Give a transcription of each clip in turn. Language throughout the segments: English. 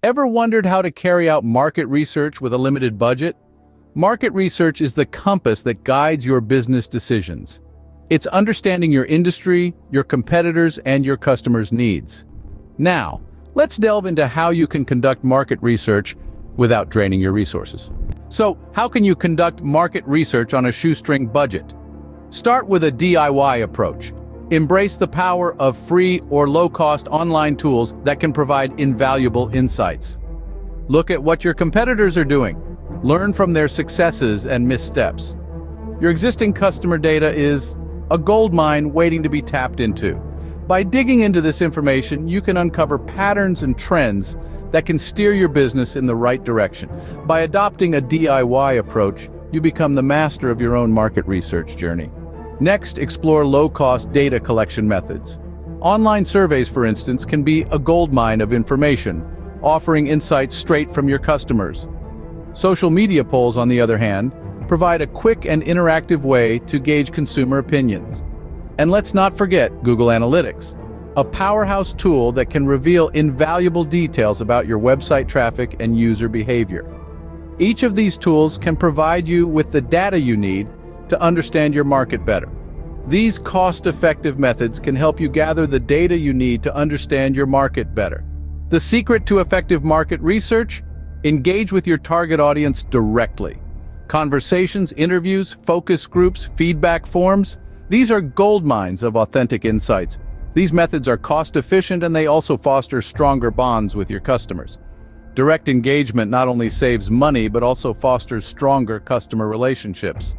Ever wondered how to carry out market research with a limited budget? Market research is the compass that guides your business decisions. It's understanding your industry, your competitors, and your customers' needs. Now, let's delve into how you can conduct market research without draining your resources. So, how can you conduct market research on a shoestring budget? Start with a DIY approach. Embrace the power of free or low-cost online tools that can provide invaluable insights. Look at what your competitors are doing. Learn from their successes and missteps. Your existing customer data is a gold mine waiting to be tapped into. By digging into this information, you can uncover patterns and trends that can steer your business in the right direction. By adopting a DIY approach, you become the master of your own market research journey. Next, explore low-cost data collection methods. Online surveys, for instance, can be a goldmine of information, offering insights straight from your customers. Social media polls, on the other hand, provide a quick and interactive way to gauge consumer opinions. And let's not forget Google Analytics, a powerhouse tool that can reveal invaluable details about your website traffic and user behavior. Each of these tools can provide you with the data you need to understand your market better. These cost-effective methods can help you gather the data you need to understand your market better. The secret to effective market research? Engage with your target audience directly. Conversations, interviews, focus groups, feedback forms, these are gold mines of authentic insights. These methods are cost-efficient and they also foster stronger bonds with your customers. Direct engagement not only saves money but also fosters stronger customer relationships.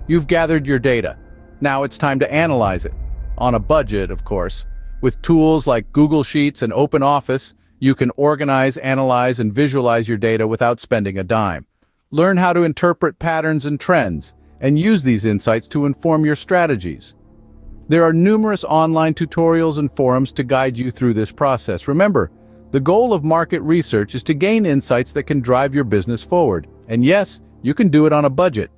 You've gathered your data. Now it's time to analyze it. On a budget, of course. With tools like Google Sheets and OpenOffice, you can organize, analyze, and visualize your data without spending a dime. Learn how to interpret patterns and trends, and use these insights to inform your strategies. There are numerous online tutorials and forums to guide you through this process. Remember, the goal of market research is to gain insights that can drive your business forward. And yes, you can do it on a budget.